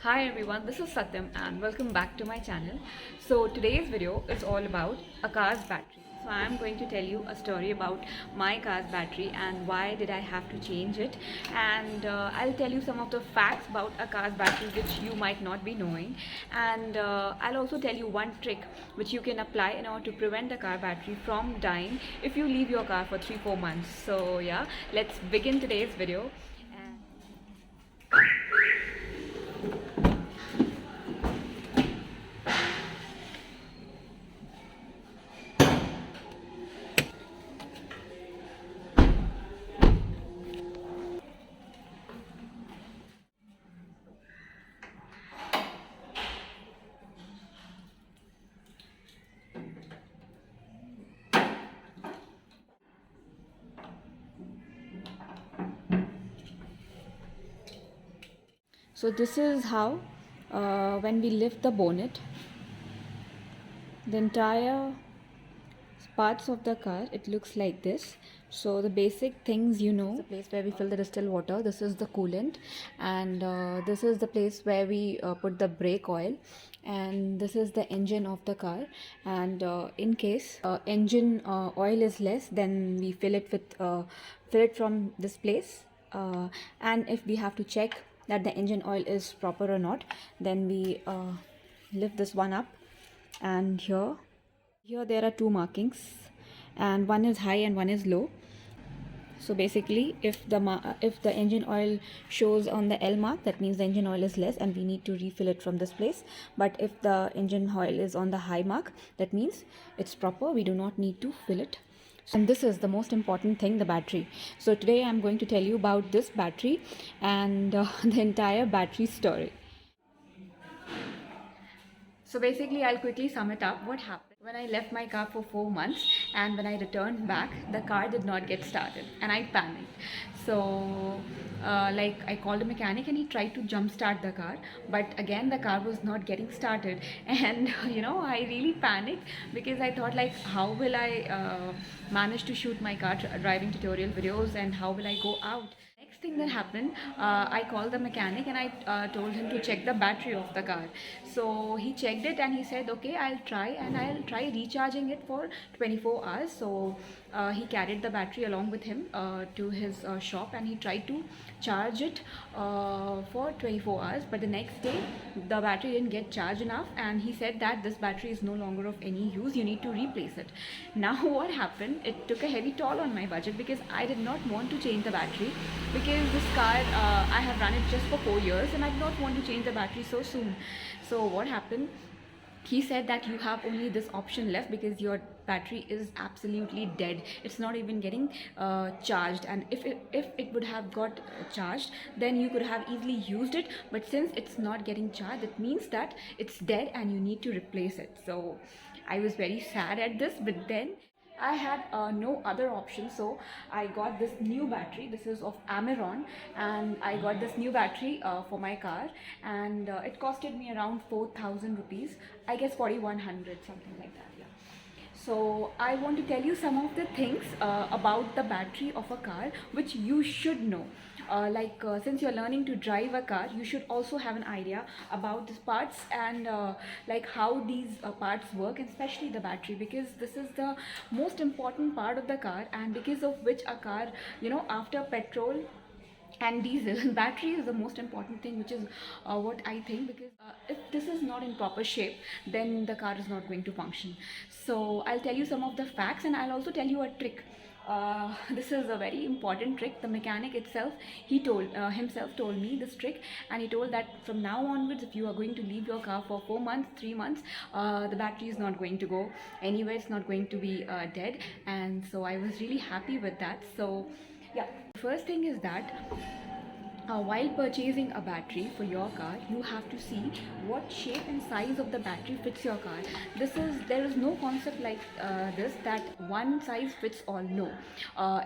Hi everyone, this is Satyam and welcome back to my channel. So today's video is all about a car's battery. So I am going to tell you a story about my car's battery and why did I have to change it, and I'll tell you some of the facts about a car's battery which you might not be knowing, and I'll also tell you one trick which you can apply in order to prevent the car battery from dying if you leave your car for 3-4 months. So yeah, let's begin today's video. So this is how, when we lift the bonnet, the entire parts of the car, it looks like this. So the basic things, the place where we fill the distilled water, this is the coolant, and this is the place where we put the brake oil, and this is the engine of the car. And in case engine oil is less, then we fill it from this place. And if we have to check that the engine oil is proper or not, then we lift this one up, and here there are two markings, and one is high and one is low. So basically, if the engine oil shows on the L mark, that means the engine oil is less and we need to refill it from this place. But if the engine oil is on the high mark, that means it's proper, we do not need to fill it. And this is the most important thing, the battery. So today I'm going to tell you about this battery and the entire battery story. So basically, I'll quickly sum it up. What happened? When I left my car for 4 months and when I returned back, the car did not get started and I panicked. So, I called a mechanic and he tried to jump start the car, but again, the car was not getting started. And I really panicked because I thought, like, how will I manage to shoot my car driving tutorial videos and how will I go out? Next thing that happened, I called the mechanic and I told him to check the battery of the car. So he checked it and he said, okay, I'll try recharging it for 24 hours. So he carried the battery along with him to his shop and he tried to charge it for 24 hours. But the next day, the battery didn't get charged enough and he said that this battery is no longer of any use, you need to replace it. Now what happened, it took a heavy toll on my budget because I did not want to change the battery, because this car, I have run it just for 4 years and I did not want to change the battery so soon. So what happened, he said that you have only this option left because your battery is absolutely dead, it's not even getting charged, and if it would have got charged, then you could have easily used it, but since it's not getting charged, it means that it's dead and you need to replace it. So I was very sad at this, but then I had no other option, so I got this new battery. This is of Amaron, and I got this new battery for my car, and it costed me around 4,000 rupees. I guess 4,100, something like that. Yeah. So I want to tell you some of the things about the battery of a car which you should know. Since you're learning to drive a car, you should also have an idea about these parts and how these parts work, and especially the battery, because this is the most important part of the car, and because of which a car, after petrol and diesel, battery is the most important thing, which is what I think, because if this is not in proper shape, then the car is not going to function. So I'll tell you some of the facts and I'll also tell you a trick. This is a very important trick. The mechanic itself, he told himself told me this trick, and he told that from now onwards, if you are going to leave your car for 4 months, 3 months, the battery is not going to go anywhere, it's not going to be dead. And so I was really happy with that. So yeah, first thing is that while purchasing a battery for your car, you have to see what shape and size of the battery fits your car. There is no concept like this, that one size fits all. No,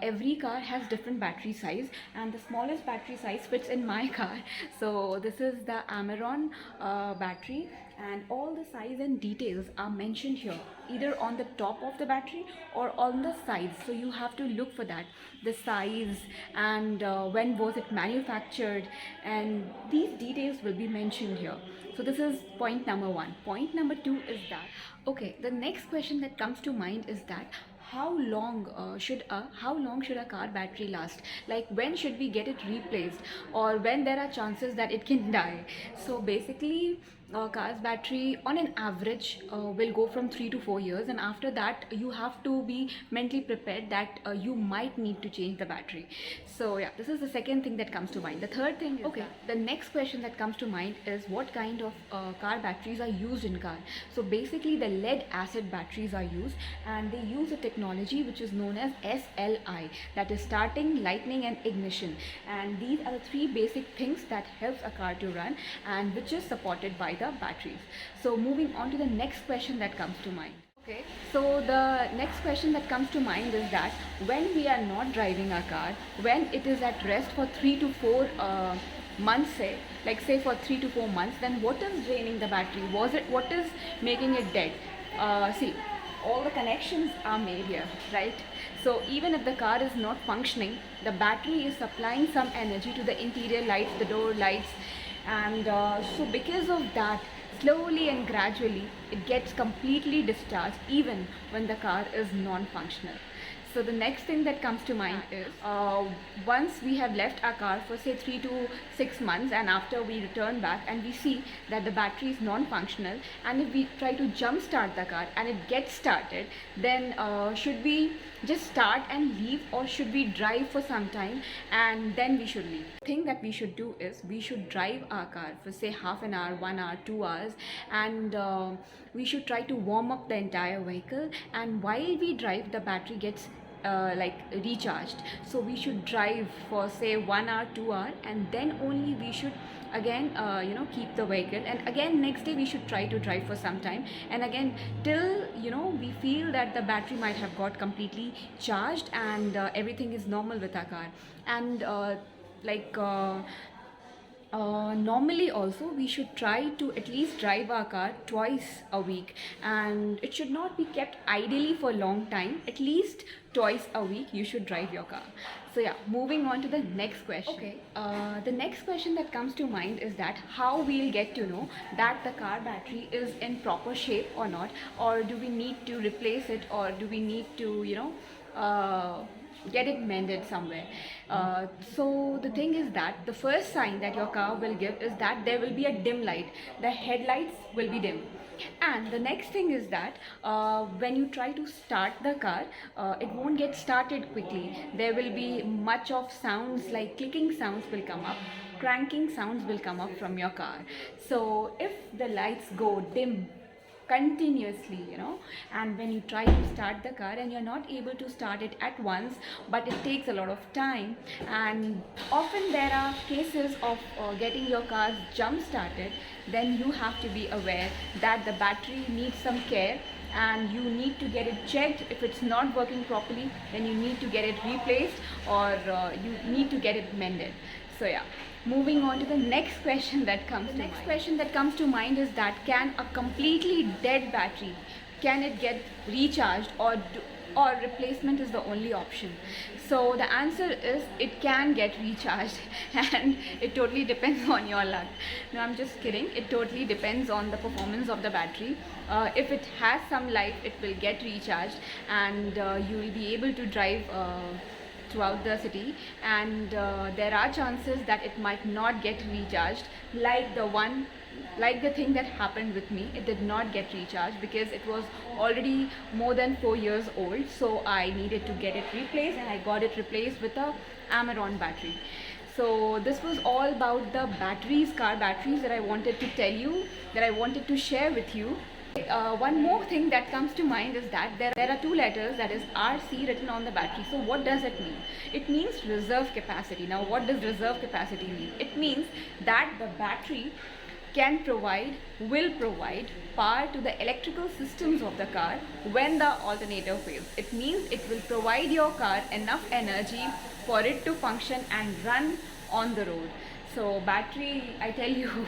every car has different battery size, and the smallest battery size fits in my car. So this is the Amaron battery, and all the size and details are mentioned here, either on the top of the battery or on the sides. So you have to look for that, the size, and when was it manufactured, and these details will be mentioned here. So this is point number one. Point number two is that, okay, the next question that comes to mind is that how long should a car battery last? Like, when should we get it replaced, or when there are chances that it can die? So basically, a car's battery on an average will go from 3 to 4 years, and after that you have to be mentally prepared that you might need to change the battery. So yeah, this is the second thing that comes to mind. The third thing is, okay, the next question that comes to mind is what kind of car batteries are used in car. So basically the lead acid batteries are used, and they use a technology which is known as SLI, that is starting, lightning and ignition, and these are the three basic things that helps a car to run, and which is supported by the batteries. So moving on to the next question that comes to mind. Okay, so the next question that comes to mind is that when we are not driving our car, when it is at rest for 3 to 4 months, say for 3 to 4 months, then what is draining the battery? What is making it dead? See, all the connections are made here, right? So even if the car is not functioning, the battery is supplying some energy to the interior lights, the door lights, and so because of that, slowly and gradually it gets completely discharged even when the car is non-functional. So the next thing that comes to mind is, once we have left our car for say 3 to 6 months, and after we return back and we see that the battery is non-functional, and if we try to jump start the car and it gets started, then should we just start and leave, or should we drive for some time and then we should leave? The thing that we should do is we should drive our car for say half an hour, 1 hour, 2 hours, and we should try to warm up the entire vehicle, and while we drive the battery gets recharged. So we should drive for say 1 hour, 2 hour, and then only we should again keep the vehicle, and again next day we should try to drive for some time, and again till we feel that the battery might have got completely charged and everything is normal with our car. And normally also we should try to at least drive our car twice a week, and it should not be kept idly for a long time. At least twice a week you should drive your car. So yeah, moving on to the next question. Okay, the next question that comes to mind is that how we'll get to know that the car battery is in proper shape or not, or do we need to replace it, or do we need to get it mended somewhere. So the thing is that the first sign that your car will give is that there will be a dim light. The headlights will be dim. And the next thing is that when you try to start the car, it won't get started quickly. There will be much of sounds, like clicking sounds will come up, cranking sounds will come up from your car. So if the lights go dim continuously, and when you try to start the car and you're not able to start it at once, but it takes a lot of time, and often there are cases of getting your car jump started, then you have to be aware that the battery needs some care, and you need to get it checked. If it's not working properly, then you need to get it replaced, or you need to get it mended. So yeah, moving on to the next question that comes to mind. The next question that comes to mind is that, can a completely dead battery, can it get recharged, or replacement is the only option? So the answer is it can get recharged and it totally depends on your luck. No, I'm just kidding. It totally depends on the performance of the battery. If it has some life, it will get recharged, and you will be able to drive throughout the city, and there are chances that it might not get recharged, like the thing that happened with me. It did not get recharged because it was already more than 4 years old, so I needed to get it replaced, and I got it replaced with a Amaron battery. So this was all about the batteries, car batteries, that I wanted to tell you, that I wanted to share with you. One more thing that comes to mind is that there are 2 letters, that is RC, written on the battery. So what does it mean? It means reserve capacity. Now what does reserve capacity mean? It means that the battery will provide power to the electrical systems of the car when the alternator fails. It means it will provide your car enough energy for it to function and run on the road. So battery, I tell you,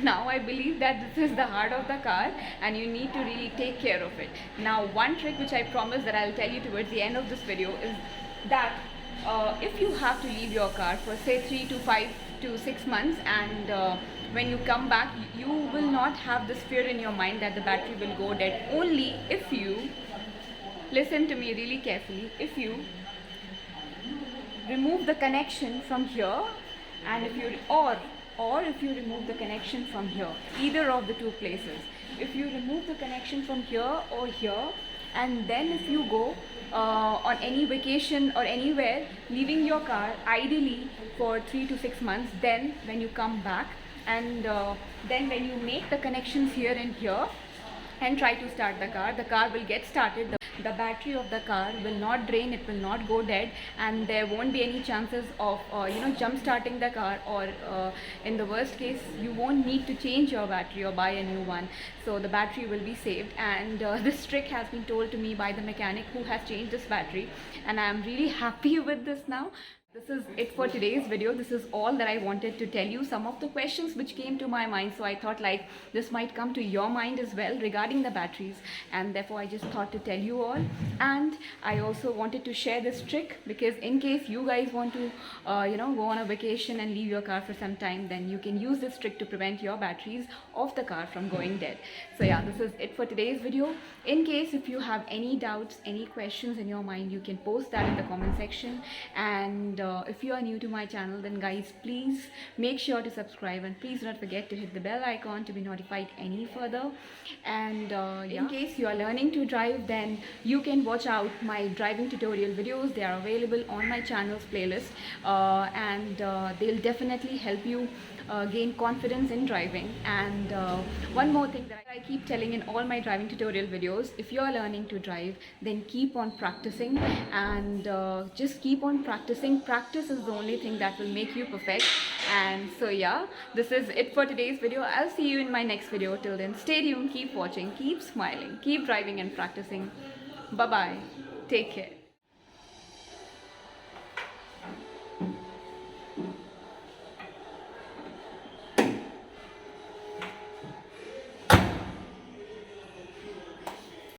Now I believe that this is the heart of the car and you need to really take care of it. Now one trick which I promise that I'll tell you towards the end of this video is that if you have to leave your car for say 3 to 5 to 6 months, and when you come back you will not have this fear in your mind that the battery will go dead, only if you listen to me really carefully. If you remove the connection from here, and if you or if you remove the connection from here, either of the two places, if you remove the connection from here or here, and then if you go on any vacation or anywhere leaving your car ideally for 3 to 6 months, then when you come back and then when you make the connections here and here and try to start the car will get started. The battery of the car will not drain, it will not go dead, and there won't be any chances of jump starting the car, or in the worst case you won't need to change your battery or buy a new one. So the battery will be saved, and this trick has been told to me by the mechanic who has changed this battery, and I am really happy with this now. This is it for today's video. This is all that I wanted to tell you. Some of the questions which came to my mind, so I thought like this might come to your mind as well regarding the batteries, and therefore I just thought to tell you all. And I also wanted to share this trick because in case you guys want to go on a vacation and leave your car for some time, then you can use this trick to prevent your batteries of the car from going dead. So yeah, this is it for today's video. In case if you have any doubts, any questions in your mind, you can post that in the comment section. And if you are new to my channel, then guys, please make sure to subscribe, and please do not forget to hit the bell icon to be notified any further. And in case you are learning to drive, then you can watch out my driving tutorial videos. They are available on my channel's playlist, and they'll definitely help you gain confidence in driving. And one more thing that I keep telling in all my driving tutorial videos, if you are learning to drive, then keep on practicing, and just keep on practicing. Practice is the only thing that will make you perfect. And so yeah, this is it for today's video. I'll see you in my next video. Till then, stay tuned, keep watching, keep smiling, keep driving and practicing. Bye bye, take care.